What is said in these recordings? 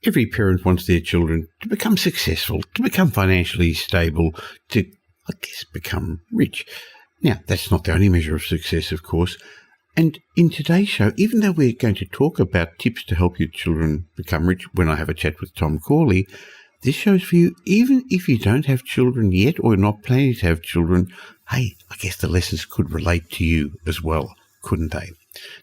Every parent wants their children to become successful, to become financially stable, to, become rich. Now, that's not the only measure of success, of course. And in today's show, even though we're going to talk about tips to help your children become rich when I have a chat with Tom Corley, this show's for you even if you don't have children yet or not planning to have children. Hey, I guess the lessons could relate to you as well, couldn't they?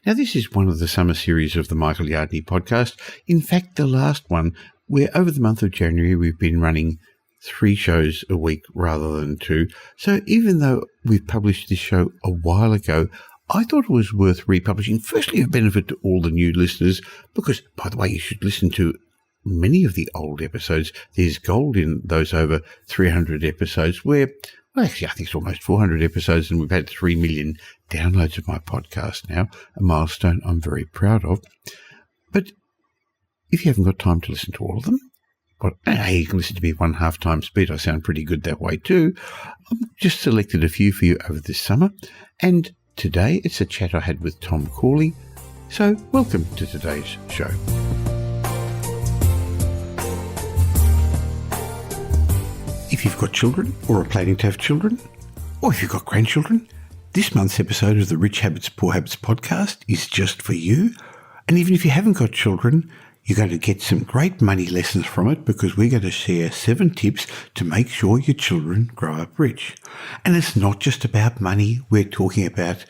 Now, this is one of the summer series of the Michael Yardney podcast. In fact, the last one, where over the month of January we've been running 3 shows a week rather than 2. So even though we've published this show a while ago, I thought it was worth republishing, firstly a benefit to all the new listeners, because, by the way, you should listen to many of the old episodes. There's gold in those over 300 episodes where, well, actually, I think it's almost 400 episodes, and we've had 3 million downloads of my podcast now, a milestone I'm very proud of. But if you haven't got time to listen to all of them, well, hey, you can listen to me at 1/2 time speed. I sound pretty good that way too. I've just selected a few for you over this summer, and today it's a chat I had with Tom Corley. So welcome to today's show. If you've got children or are planning to have children, or if you've got grandchildren, this month's episode of the Rich Habits, Poor Habits podcast is just for you. And even if you haven't got children, you're going to get some great money lessons from it, because we're going to share 7 tips to make sure your children grow up rich. And it's not just about money. We're talking about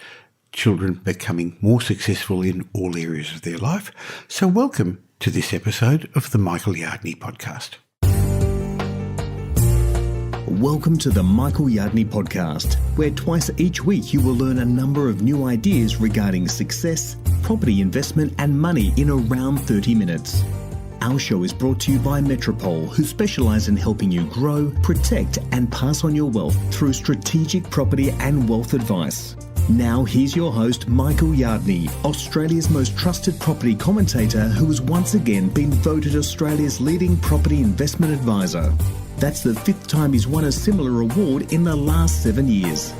children becoming more successful in all areas of their life. So welcome to this episode of the Michael Yardney podcast. Welcome to the Michael Yardney podcast, where twice each week you will learn a number of new ideas regarding success, property investment and money in around 30 minutes. Our show is brought to you by Metropole, who specialise in helping you grow, protect and pass on your wealth through strategic property and wealth advice. Now here's your host, Michael Yardney, Australia's most trusted property commentator, who has once again been voted Australia's leading property investment advisor. That's the 5th time he's won a similar award in the last 7 years.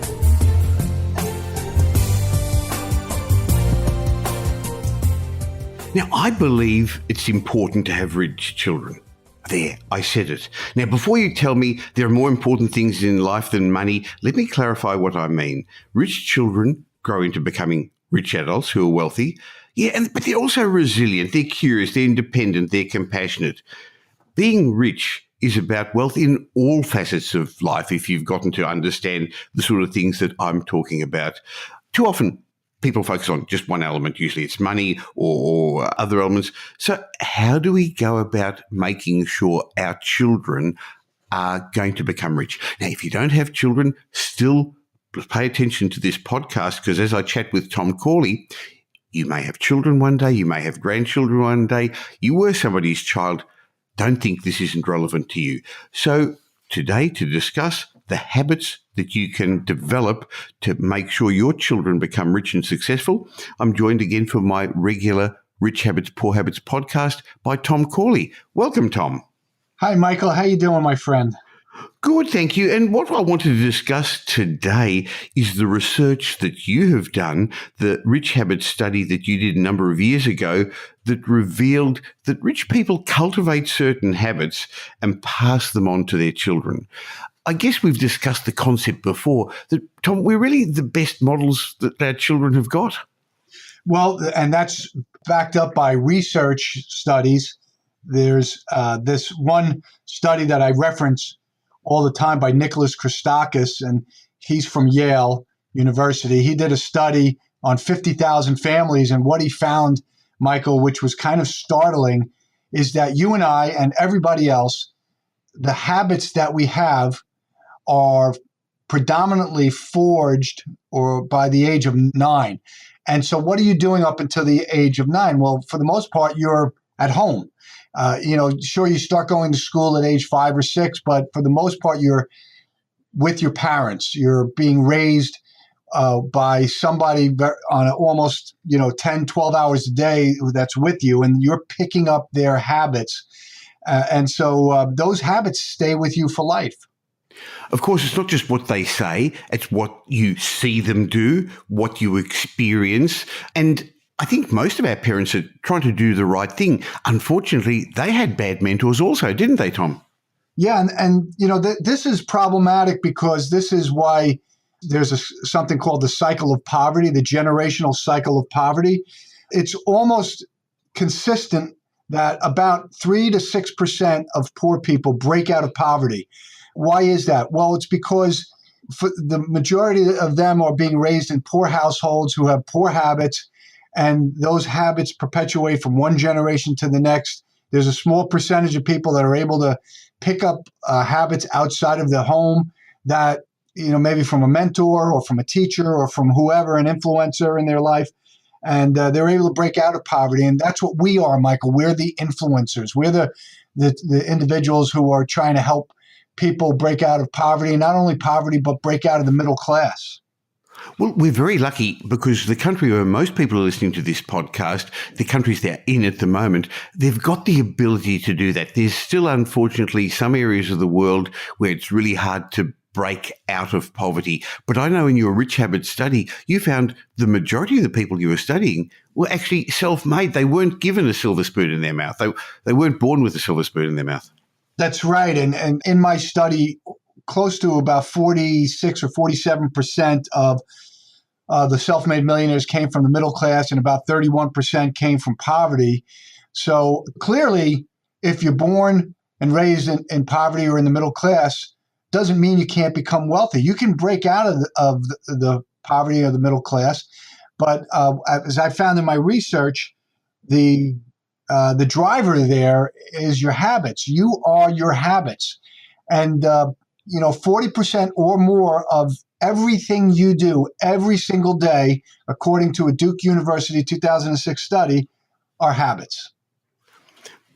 Now, I believe it's important to have rich children. There, I said it. Now, before you tell me there are more important things in life than money, let me clarify what I mean. Rich children grow into becoming rich adults who are wealthy. But they're also resilient, they're curious, they're independent, they're compassionate. Being rich is about wealth in all facets of life, if you've gotten to understand the sort of things that I'm talking about. Too often, people focus on just one element. Usually it's money or other elements. So how do we go about making sure our children are going to become rich? Now, if you don't have children, still pay attention to this podcast, because as I chat with Tom Corley, you may have children one day, you may have grandchildren one day, you were somebody's child. Don't think this isn't relevant to you. So today, to discuss the habits that you can develop to make sure your children become rich and successful, I'm joined again for my regular Rich Habits, Poor Habits podcast by Tom Corley. Welcome, Tom. Hi, Michael. How you doing, my friend? Good, thank you. And what I wanted to discuss today is the research that you have done, the Rich Habits study that you did a number of years ago that revealed that rich people cultivate certain habits and pass them on to their children. I guess we've discussed the concept before that, Tom, we're really the best models that our children have got. Well, and that's backed up by research studies. There's this one study that I reference all the time by Nicholas Christakis, and he's from Yale University. He did a study on 50,000 families, and what he found, Michael, which was kind of startling, is that you and I and everybody else, the habits that we have are predominantly forged or by the age of 9. And so what are you doing up until the age of 9? Well, for the most part, you're at home. Sure, you start going to school at age 5 or 6, but for the most part, you're with your parents. You're being raised by somebody on almost, 10, 12 hours a day that's with you, and you're picking up their habits. And so those habits stay with you for life. Of course, it's not just what they say, it's what you see them do, what you experience. And I think most of our parents are trying to do the right thing. Unfortunately, they had bad mentors also, didn't they, Tom? Yeah, and this is problematic because this is why there's something called the cycle of poverty, the generational cycle of poverty. It's almost consistent that about 3 to 6% of poor people break out of poverty. Why is that? Well, it's because for the majority of them are being raised in poor households who have poor habits, and those habits perpetuate from one generation to the next. There's a small percentage of people that are able to pick up habits outside of the home that, maybe from a mentor or from a teacher or from whoever, an influencer in their life. And they're able to break out of poverty. And that's what we are, Michael. We're the influencers. We're the individuals who are trying to help people break out of poverty, not only poverty, but break out of the middle class. Well, we're very lucky because the country where most people are listening to this podcast, the countries they're in at the moment, they've got the ability to do that. There's still, unfortunately, some areas of the world where it's really hard to break out of poverty. But I know in your Rich Habits study, you found the majority of the people you were studying were actually self-made. They weren't given a silver spoon in their mouth. They weren't born with a silver spoon in their mouth. That's right. And in my study, close to about 46 or 47% of the self-made millionaires came from the middle class, and about 31% came from poverty. So clearly, if you're born and raised in poverty or in the middle class, doesn't mean you can't become wealthy. You can break out of the poverty or the middle class. But as I found in my research, the driver there is your habits. You are your habits. And 40% or more of everything you do every single day, according to a Duke University 2006 study, are habits.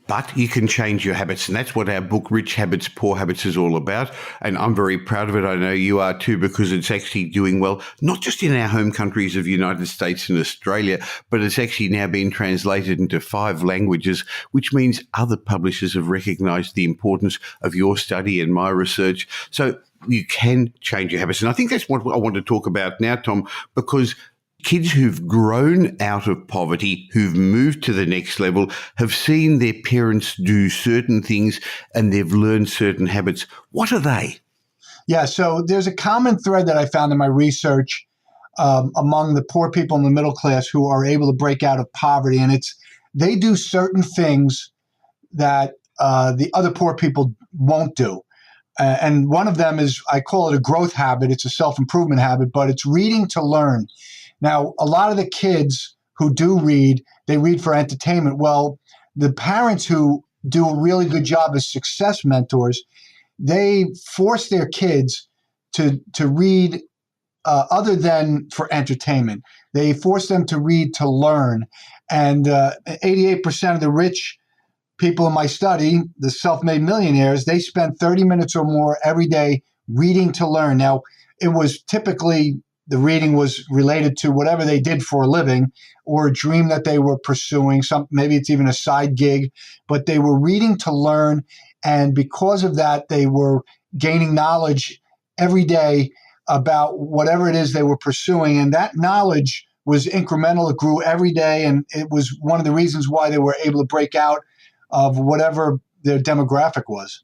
But you can change your habits, and that's what our book, Rich Habits, Poor Habits, is all about. And I'm very proud of it. I know you are too, because it's actually doing well, not just in our home countries of the United States and Australia, but it's actually now been translated into 5 languages, which means other publishers have recognized the importance of your study and my research. So you can change your habits. And I think that's what I want to talk about now, Tom, because kids who've grown out of poverty, who've moved to the next level, have seen their parents do certain things and they've learned certain habits. What are they? Yeah, so there's a common thread that I found in my research among the poor people in the middle class who are able to break out of poverty. And it's they do certain things that the other poor people won't do. And one of them is, I call it a growth habit. It's a self-improvement habit, but it's reading to learn. Now, a lot of the kids who do read, they read for entertainment. Well, the parents who do a really good job as success mentors, they force their kids to read other than for entertainment. They force them to read to learn. And 88% of the rich people in my study, the self-made millionaires, they spend 30 minutes or more every day reading to learn. Now, it was typically the reading was related to whatever they did for a living or a dream that they were pursuing. Maybe it's even a side gig, but they were reading to learn. And because of that, they were gaining knowledge every day about whatever it is they were pursuing. And that knowledge was incremental. It grew every day. And it was one of the reasons why they were able to break out of whatever their demographic was.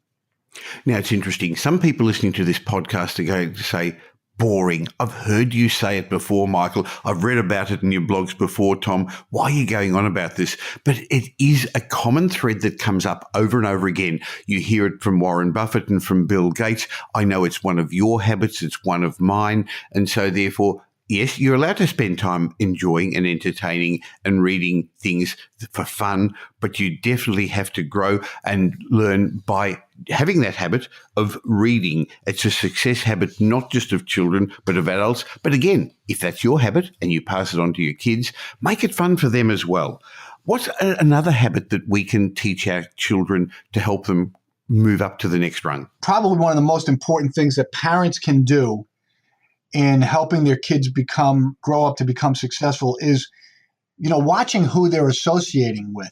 Now, it's interesting. Some people listening to this podcast are going to say, boring. I've heard you say it before, Michael. I've read about it in your blogs before, Tom. Why are you going on about this? But it is a common thread that comes up over and over again. You hear it from Warren Buffett and from Bill Gates. I know it's one of your habits. It's one of mine. And so therefore, yes, you're allowed to spend time enjoying and entertaining and reading things for fun, but you definitely have to grow and learn by having that habit of reading. It's a success habit, not just of children, but of adults. But again, if that's your habit and you pass it on to your kids, make it fun for them as well. What's another habit that we can teach our children to help them move up to the next rung? Probably one of the most important things that parents can do in helping their kids grow up to become successful is, watching who they're associating with.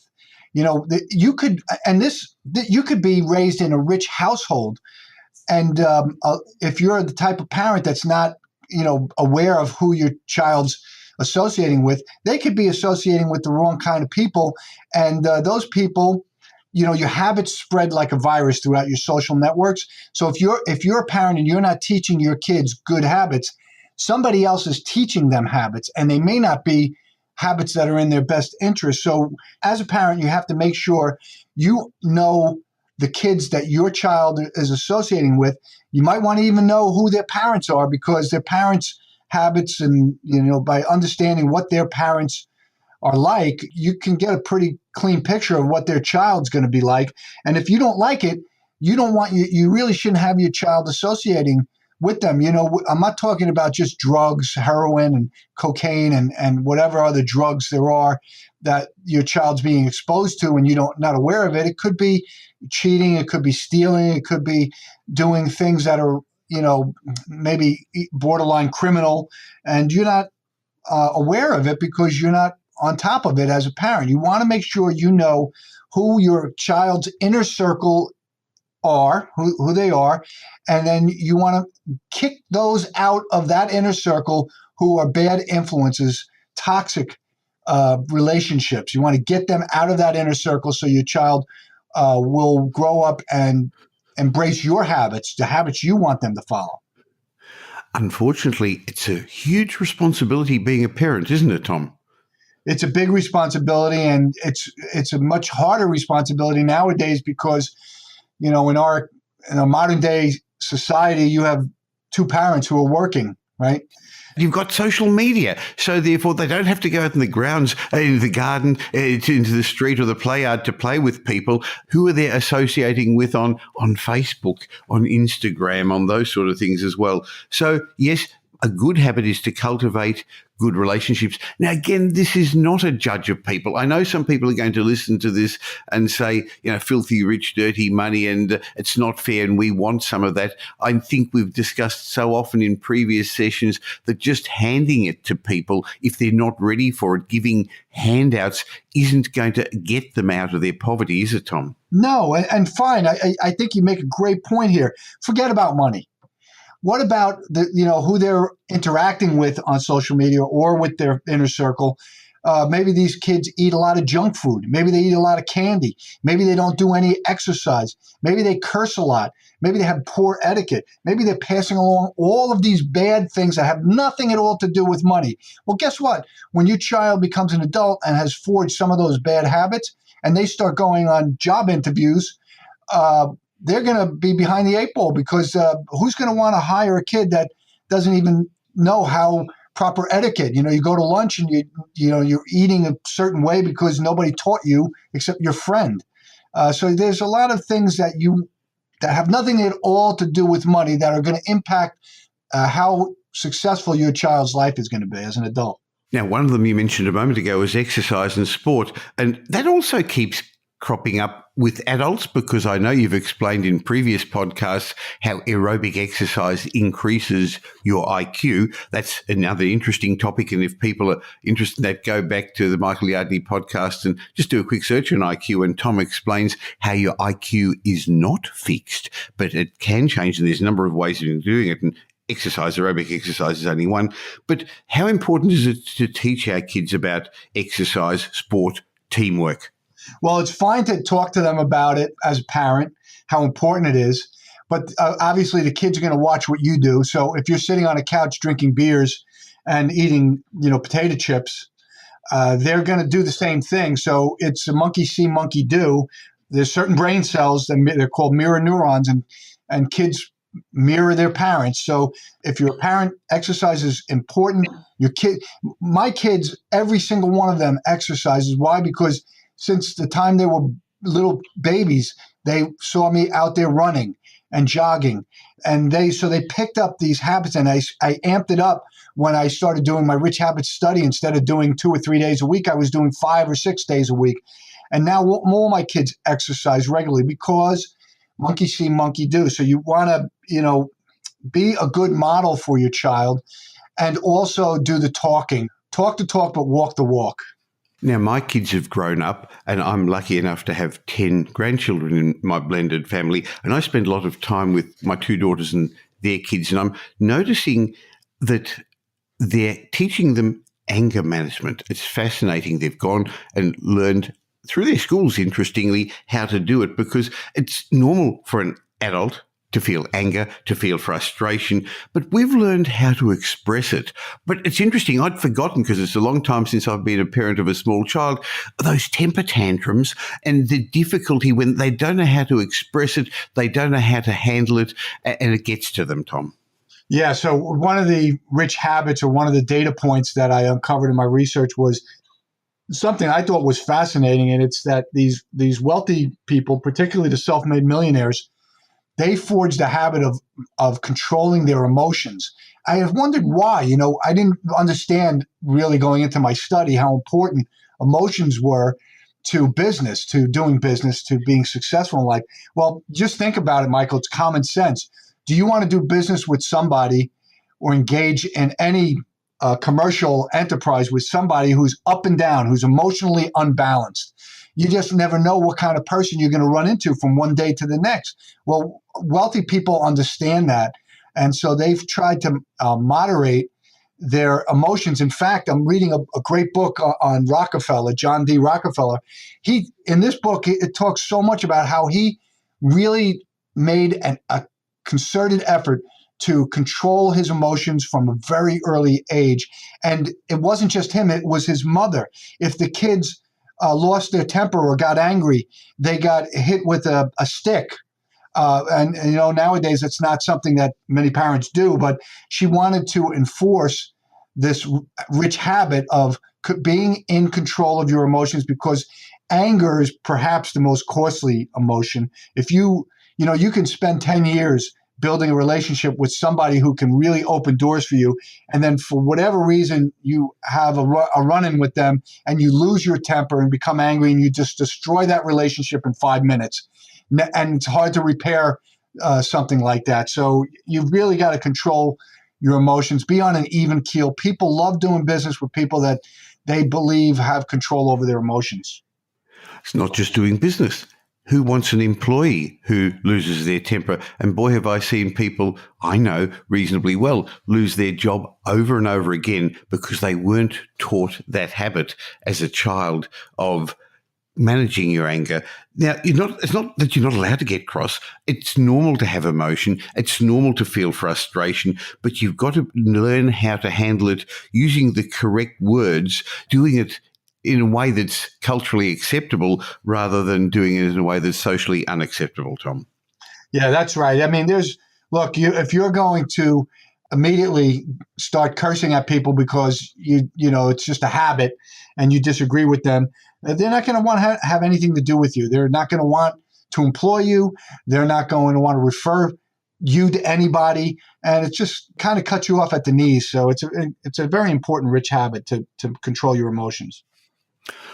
You could be raised in a rich household, and if you're the type of parent that's not, aware of who your child's associating with, they could be associating with the wrong kind of people. And those people, your habits spread like a virus throughout your social networks. So if you're a parent and you're not teaching your kids good habits, somebody else is teaching them habits, and they may not be habits that are in their best interest. So as a parent, you have to make sure you know the kids that your child is associating with. You might want to even know who their parents are, because their parents' habits, and by understanding what their parents are like, you can get a pretty clean picture of what their child's going to be like. And if you don't like it, you really shouldn't have your child associating with them. I'm not talking about just drugs, heroin and cocaine and whatever other drugs there are that your child's being exposed to and not aware of it. It could be cheating, it could be stealing, it could be doing things that are, maybe borderline criminal, and you're not aware of it because you're not on top of it as a parent. You want to make sure you know who your child's inner circle are, who they are, and then you want to kick those out of that inner circle who are bad influences, toxic relationships. You want to get them out of that inner circle so your child will grow up and embrace your habits, the habits you want them to follow. Unfortunately, it's a huge responsibility being a parent, isn't it, Tom? It's a big responsibility, and it's a much harder responsibility nowadays because, in our modern day society, you have two parents who are working, right? You've got social media, so therefore they don't have to go out in the grounds, in the garden, into the street or the play yard to play with people who are they associating with on Facebook, on Instagram, on those sort of things as well. So yes, a good habit is to cultivate good relationships. Now, again, this is not a judge of people. I know some people are going to listen to this and say, filthy rich, dirty money, and it's not fair, and we want some of that. I think we've discussed so often in previous sessions that just handing it to people, if they're not ready for it, giving handouts isn't going to get them out of their poverty, is it, Tom? No, and fine. I think you make a great point here. Forget about money. What about who they're interacting with on social media or with their inner circle? Maybe these kids eat a lot of junk food. Maybe they eat a lot of candy. Maybe they don't do any exercise. Maybe they curse a lot. Maybe they have poor etiquette. Maybe they're passing along all of these bad things that have nothing at all to do with money. Well, guess what? When your child becomes an adult and has forged some of those bad habits, and they start going on job interviews, they're going to be behind the eight ball, because who's going to want to hire a kid that doesn't even know how proper etiquette? You go to lunch and you're eating a certain way because nobody taught you except your friend. So there's a lot of things that have nothing at all to do with money that are going to impact how successful your child's life is going to be as an adult. Now, one of them you mentioned a moment ago was exercise and sport, and that also keeps cropping up with adults, because I know you've explained in previous podcasts how aerobic exercise increases your IQ. That's another interesting topic, and if people are interested in that, go back to the Michael Yardney podcast and just do a quick search on IQ, and Tom explains how your IQ is not fixed, but it can change, and there's a number of ways of doing it, and aerobic exercise is only one. But how important is it to teach our kids about exercise, sport, teamwork? Well, it's fine to talk to them about it as a parent, how important it is. But obviously, the kids are going to watch what you do. So if you're sitting on a couch drinking beers and eating, potato chips, they're going to do the same thing. So it's a monkey see, monkey do. There's certain brain cells that they're called mirror neurons, and kids mirror their parents. So if you're a parent, exercise is important. My kids, every single one of them exercises. Why? Because since the time they were little babies, they saw me out there running and jogging. And they picked up these habits, and I amped it up when I started doing my Rich Habits study. Instead of doing 2 or 3 days a week, I was doing 5 or 6 days a week. And now more of my kids exercise regularly, because monkey see, monkey do. So you want to, be a good model for your child, and also do the talking. Talk the talk, but walk the walk. Now, my kids have grown up, and I'm lucky enough to have 10 grandchildren in my blended family, and I spend a lot of time with my 2 daughters and their kids, and I'm noticing that they're teaching them anger management. It's fascinating. They've gone and learned through their schools, interestingly, how to do it, because it's normal for an adult to feel anger, to feel frustration, but we've learned how to express it. But it's interesting, I'd forgotten, because it's a long time since I've been a parent of a small child, those temper tantrums and the difficulty when they don't know how to express it, they don't know how to handle it, and it gets to them, Tom. Yeah, so one of the rich habits, or one of the data points that I uncovered in my research, was something I thought was fascinating, and it's that these wealthy people, particularly the self-made millionaires, they forged a habit of controlling their emotions. I have wondered why. I didn't understand really going into my study how important emotions were to business, to doing business, to being successful in life. Well, just think about it, Michael. It's common sense. Do you want to do business with somebody or engage in any commercial enterprise with somebody who's up and down, who's emotionally unbalanced? You just never know what kind of person you're going to run into from one day to the next. Well, wealthy people understand that. And so they've tried to moderate their emotions. In fact, I'm reading a great book on Rockefeller, John D. Rockefeller. In this book, it talks so much about how he really made a concerted effort to control his emotions from a very early age. And it wasn't just him, it was his mother. If the kids lost their temper or got angry, they got hit with a stick. And nowadays it's not something that many parents do, but she wanted to enforce this rich habit of being in control of your emotions, because anger is perhaps the most costly emotion. If you can spend 10 years building a relationship with somebody who can really open doors for you, and then for whatever reason you have a run-in with them and you lose your temper and become angry, and you just destroy that relationship in 5 minutes. And it's hard to repair something like that. So you've really got to control your emotions, be on an even keel. People love doing business with people that they believe have control over their emotions. It's not just doing business. Who wants an employee who loses their temper? And boy, have I seen people I know reasonably well lose their job over and over again because they weren't taught that habit as a child of managing your anger. Now, it's not that you're not allowed to get cross. It's normal to have emotion. It's normal to feel frustration, but you've got to learn how to handle it using the correct words, doing it in a way that's culturally acceptable rather than doing it in a way that's socially unacceptable, Tom. Yeah, that's right. I mean, if you're going to immediately start cursing at people because it's just a habit and you disagree with them, they're not going to want to have anything to do with you. They're not going to want to employ you. They're not going to want to refer you to anybody, and it just kind of cuts you off at the knees. So it's a very important rich habit to control your emotions.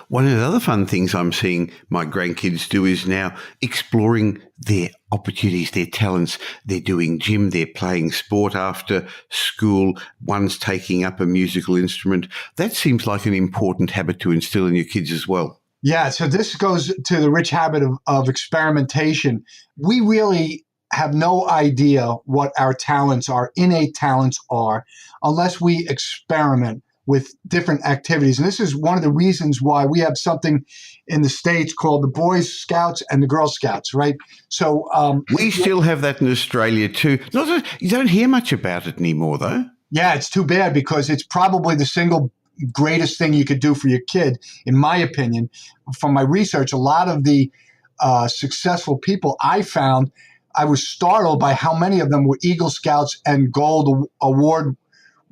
One of the other fun things I'm seeing my grandkids do is now exploring their opportunities, their talents. They're doing gym, they're playing sport after school, one's taking up a musical instrument. That seems like an important habit to instill in your kids as well. Yeah, so this goes to the rich habit of experimentation. We really have no idea what our talents, our innate talents are, unless we experiment with different activities. And this is one of the reasons why we have something in the States called the Boy Scouts and the Girl Scouts, right? So we still have that in Australia too. You don't hear much about it anymore, though. Yeah, it's too bad, because it's probably the single greatest thing you could do for your kid, in my opinion. From my research, a lot of the successful people I found, I was startled by how many of them were Eagle Scouts and Gold Award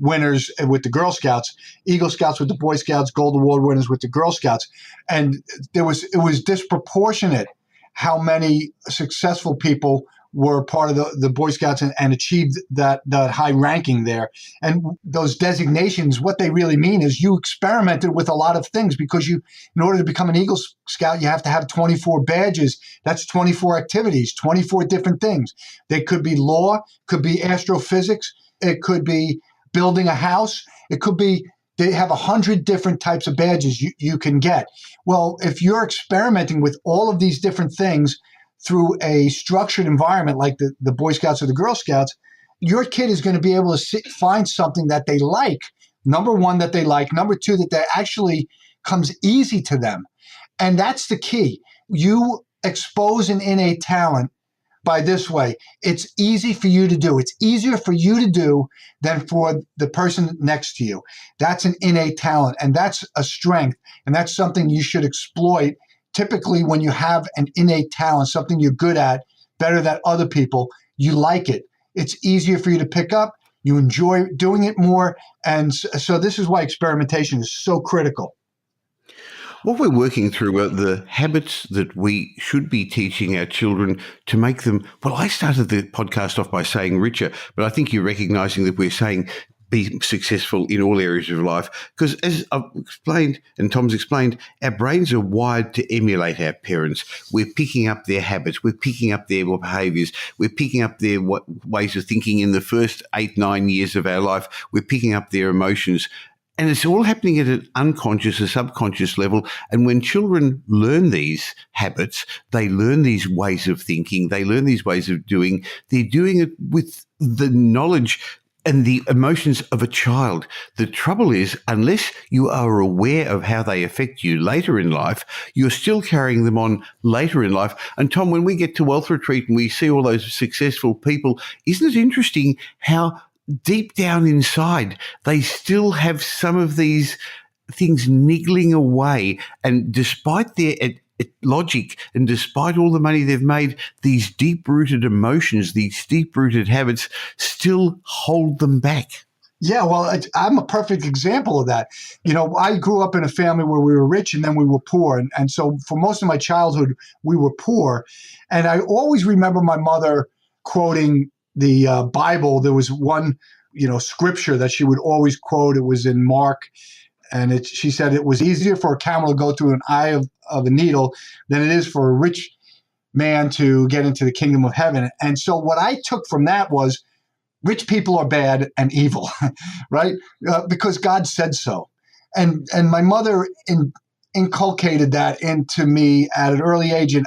winners with the Girl Scouts, Eagle Scouts with the Boy Scouts, Gold Award winners with the Girl Scouts. And it was disproportionate how many successful people were part of the Boy Scouts and achieved that high ranking there. And those designations, what they really mean is you experimented with a lot of things, because in order to become an Eagle Scout, you have to have 24 badges. That's 24 activities, 24 different things. They could be law, could be astrophysics, it could be building a house. It could be, they have 100 different types of badges you can get. Well, if you're experimenting with all of these different things through a structured environment like the Boy Scouts or the Girl Scouts, your kid is going to be able to find something that they like, number one, that they like, number two, that they actually comes easy to them. And that's the key. You expose an innate talent by this way. It's easy for you to do. It's easier for you to do than for the person next to you. That's an innate talent, and that's a strength, and that's something you should exploit. Typically, when you have an innate talent, something you're good at, better than other people, you like it. It's easier for you to pick up. You enjoy doing it more. And so this is why experimentation is so critical. What we're working through are the habits that we should be teaching our children to make them, well, I started the podcast off by saying richer, but I think you're recognizing that we're saying be successful in all areas of life. Because as I've explained, and Tom's explained, our brains are wired to emulate our parents. We're picking up their habits. We're picking up their behaviours. We're picking up their ways of thinking in the first 8-9 years of our life. We're picking up their emotions. And it's all happening at an unconscious or subconscious level. And when children learn these habits, they learn these ways of thinking, they learn these ways of doing. They're doing it with the knowledge and the emotions of a child. The trouble is, unless you are aware of how they affect you later in life, you're still carrying them on later in life. And Tom, when we get to Wealth Retreat and we see all those successful people, isn't it interesting how deep down inside, they still have some of these things niggling away. And despite their logic and despite all the money they've made, these deep-rooted emotions, these deep-rooted habits still hold them back. Yeah, well, I'm a perfect example of that. You know, I grew up in a family where we were rich and then we were poor. And so for most of my childhood, we were poor. And I always remember my mother quoting the Bible. There was one, scripture that she would always quote. It was in Mark, and she said it was easier for a camel to go through an eye of a needle than it is for a rich man to get into the kingdom of heaven. And so what I took from that was rich people are bad and evil, right? Because God said so. And my mother inculcated that into me at an early age. And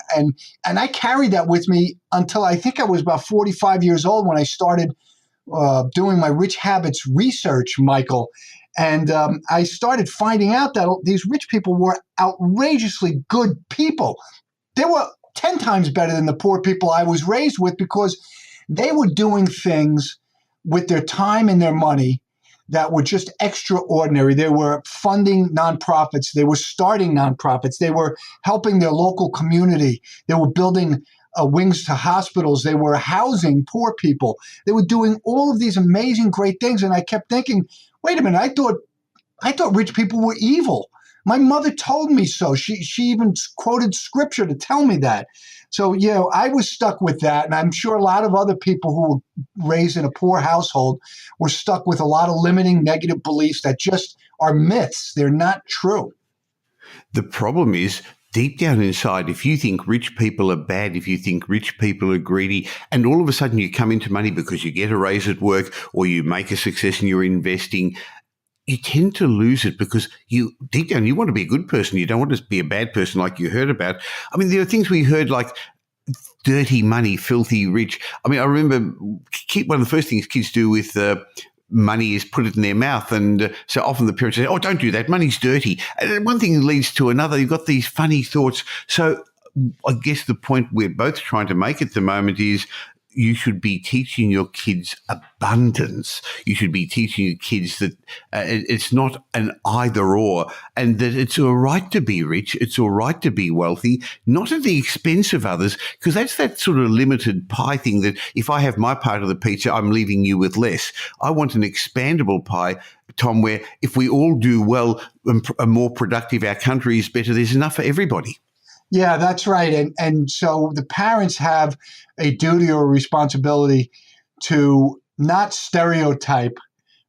I carried that with me until I think I was about 45 years old when I started doing my rich habits research, Michael. And I started finding out that these rich people were outrageously good people. They were 10 times better than the poor people I was raised with, because they were doing things with their time and their money that were just extraordinary. They were funding nonprofits. They were starting nonprofits. They were helping their local community. They were building wings to hospitals. They were housing poor people. They were doing all of these amazing, great things. And I kept thinking, wait a minute, I thought rich people were evil. My mother told me so. She even quoted scripture to tell me that. So, I was stuck with that. And I'm sure a lot of other people who were raised in a poor household were stuck with a lot of limiting negative beliefs that just are myths. They're not true. The problem is, deep down inside, if you think rich people are bad, if you think rich people are greedy, and all of a sudden you come into money because you get a raise at work or you make a success and you're investing, you tend to lose it because you deep down, you want to be a good person. You don't want to be a bad person like you heard about. I mean, there are things we heard like dirty money, filthy rich. I mean, I remember one of the first things kids do with money is put it in their mouth. And so often the parents say, oh, don't do that. Money's dirty. And one thing leads to another. You've got these funny thoughts. So I guess the point we're both trying to make at the moment is you should be teaching your kids abundance. You should be teaching your kids that it's not an either or, and that it's all right to be rich. It's all right to be wealthy, not at the expense of others, because that's that sort of limited pie thing that if I have my part of the pizza, I'm leaving you with less. I want an expandable pie, Tom, where if we all do well and are more productive, our country is better. There's enough for everybody. Yeah, that's right. And so the parents have a duty or responsibility to not stereotype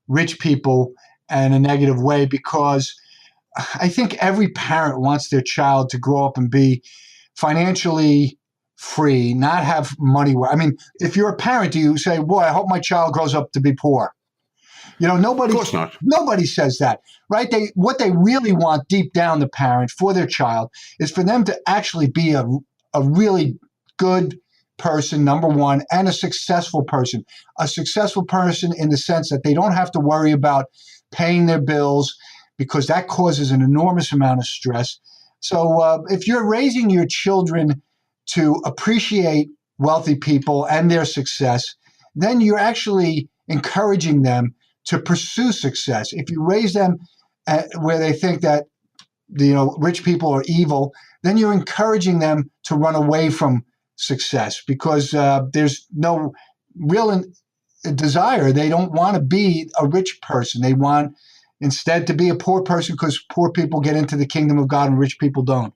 rich people in a negative way, because I think every parent wants their child to grow up and be financially free, not have money. I mean, if you're a parent, do you say, boy, I hope my child grows up to be poor? Nobody. Of course not. Nobody says that, right? What they really want deep down, the parent, for their child, is for them to actually be a really good person, number one, and a successful person. A successful person in the sense that they don't have to worry about paying their bills, because that causes an enormous amount of stress. So if you're raising your children to appreciate wealthy people and their success, then you're actually encouraging them to pursue success. If you raise them where they think that rich people are evil, then you're encouraging them to run away from success, because there's no real desire. They don't want to be a rich person. They want instead to be a poor person, because poor people get into the kingdom of God and rich people don't.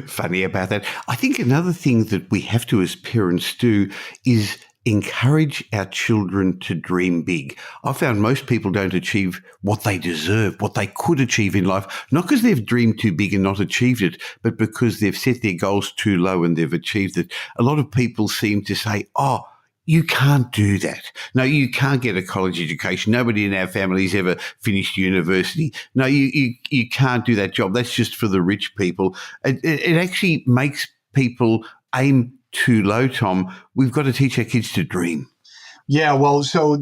Funny about that. I think another thing that we have to as parents do is encourage our children to dream big. I found most people don't achieve what they deserve, what they could achieve in life, not because they've dreamed too big and not achieved it, but because they've set their goals too low and they've achieved it. A lot of people seem to say, oh, you can't do that. No, you can't get a college education. Nobody in our family's ever finished university. No, you can't do that job. That's just for the rich people. It actually makes people aim too low, Tom. We've got to teach our kids to dream. Yeah, well, so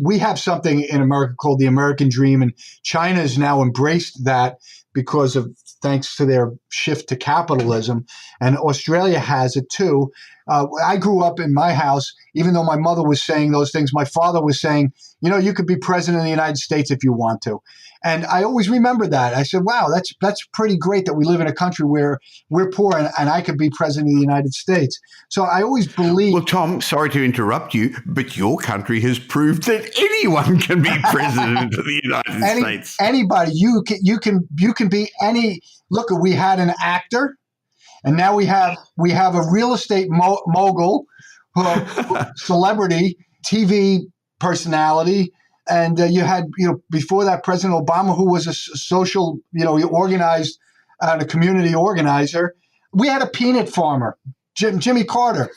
we have something in America called the American Dream, and China has now embraced that thanks to their shift to capitalism, and Australia has it too. I grew up in my house, even though my mother was saying those things, my father was saying, you could be president of the United States if you want to. And I always remember that. I said, wow, that's pretty great that we live in a country where we're poor and I could be president of the United States. So I always believe. Well, Tom, sorry to interrupt you, but your country has proved that anyone can be president of the United States. Anybody, you can be any. Look, we had an actor, and now we have a real estate mogul, celebrity, TV personality. And you had, before that, President Obama, who was a social, organized, a community organizer. We had a peanut farmer, Jimmy Carter.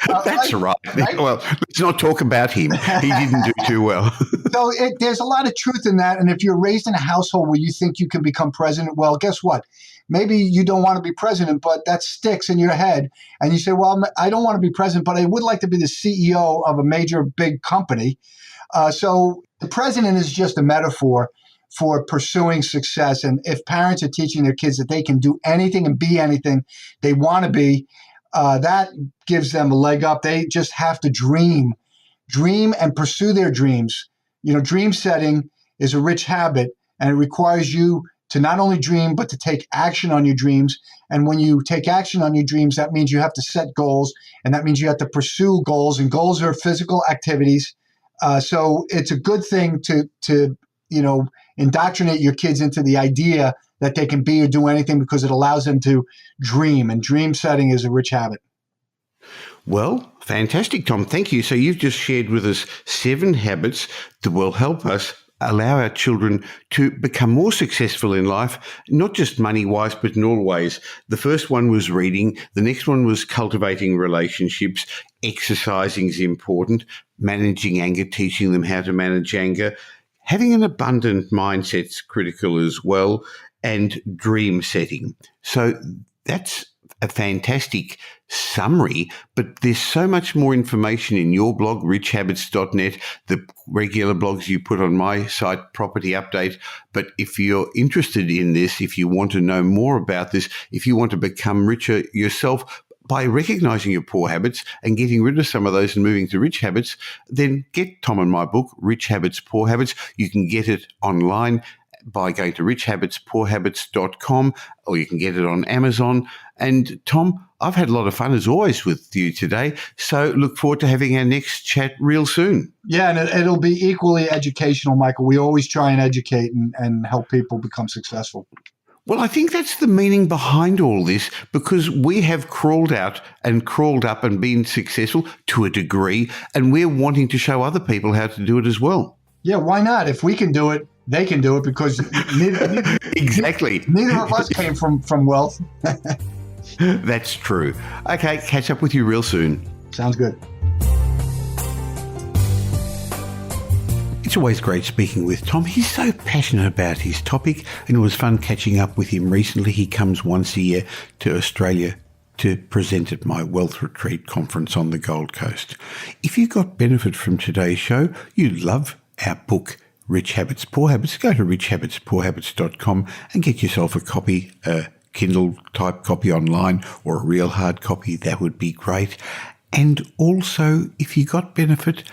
That's right. Well, let's not talk about him. He didn't do too well. So there's a lot of truth in that. And if you're raised in a household where you think you can become president, well, guess what? Maybe you don't want to be president, but that sticks in your head. And you say, well, I don't want to be president, but I would like to be the CEO of a major big company. So the president is just a metaphor for pursuing success. And if parents are teaching their kids that they can do anything and be anything they want to be, that gives them a leg up. They just have to dream and pursue their dreams. Dream setting is a rich habit, and it requires you to not only dream, but to take action on your dreams. And when you take action on your dreams, that means you have to set goals, and that means you have to pursue goals, and goals are physical activities. So it's a good thing to indoctrinate your kids into the idea that they can be or do anything, because it allows them to dream, and dream setting is a rich habit. Well, fantastic, Tom. Thank you. So you've just shared with us 7 habits that will help us allow our children to become more successful in life, not just money-wise, but in all ways. The first one was reading. The next one was cultivating relationships. Exercising is important. Managing anger, teaching them how to manage anger. Having an abundant mindset's critical as well, and dream setting. So that's a fantastic summary, but there's so much more information in your blog, richhabits.net, the regular blogs you put on my site, Property Update. But if you're interested in this, if you want to know more about this, if you want to become richer yourself by recognizing your poor habits and getting rid of some of those and moving to rich habits, then get Tom and my book, Rich Habits, Poor Habits. You can get it online by going to richhabitspoorhabits.com, or you can get it on Amazon. And Tom, I've had a lot of fun as always with you today. So look forward to having our next chat real soon. Yeah, and it'll be equally educational, Michael. We always try and educate and help people become successful. Well, I think that's the meaning behind all this, because we have crawled out and crawled up and been successful to a degree, and we're wanting to show other people how to do it as well. Yeah, why not? If we can do it, they can do it, because exactly. Neither of us came from wealth. That's true. Okay, catch up with you real soon. Sounds good. It's always great speaking with Tom. He's so passionate about his topic, and it was fun catching up with him recently. He comes once a year to Australia to present at my Wealth Retreat conference on the Gold Coast. If you got benefit from today's show, you love our book, Rich Habits, Poor Habits, go to richhabitspoorhabits.com and get yourself a copy, a Kindle type copy online or a real hard copy. That would be great. And also, if you got benefit,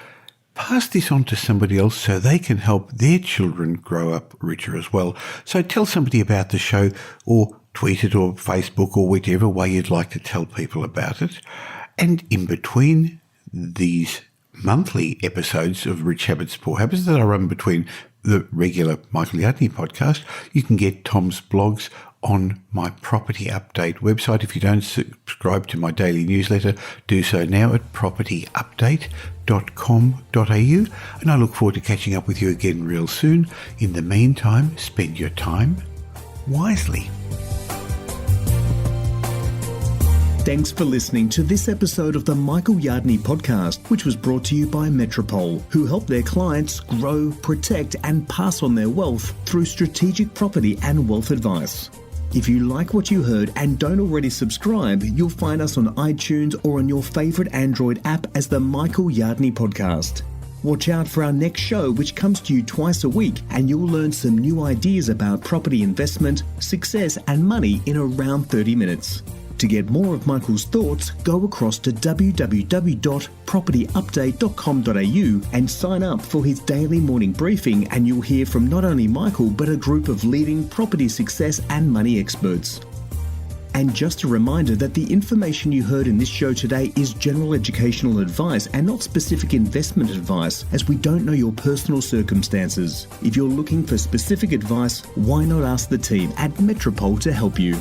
pass this on to somebody else so they can help their children grow up richer as well. So tell somebody about the show, or tweet it, or Facebook, or whichever way you'd like to tell people about it. And in between these monthly episodes of Rich Habits, Poor Habits that I run between the regular Michael Yardney podcast, you can get Tom's blogs on my Property Update website. If you don't subscribe to my daily newsletter, do so now at propertyupdate.com.au, and I look forward to catching up with you again real soon. In the meantime, spend your time wisely. Thanks for listening to this episode of the Michael Yardney podcast, which was brought to you by Metropole, who help their clients grow, protect, and pass on their wealth through strategic property and wealth advice. If you like what you heard and don't already subscribe, you'll find us on iTunes or on your favourite Android app as the Michael Yardney podcast. Watch out for our next show, which comes to you twice a week, and you'll learn some new ideas about property investment, success, and money in around 30 minutes. To get more of Michael's thoughts, go across to www.propertyupdate.com.au and sign up for his daily morning briefing, and you'll hear from not only Michael but a group of leading property success and money experts. And just a reminder that the information you heard in this show today is general educational advice and not specific investment advice, as we don't know your personal circumstances. If you're looking for specific advice, why not ask the team at Metropole to help you?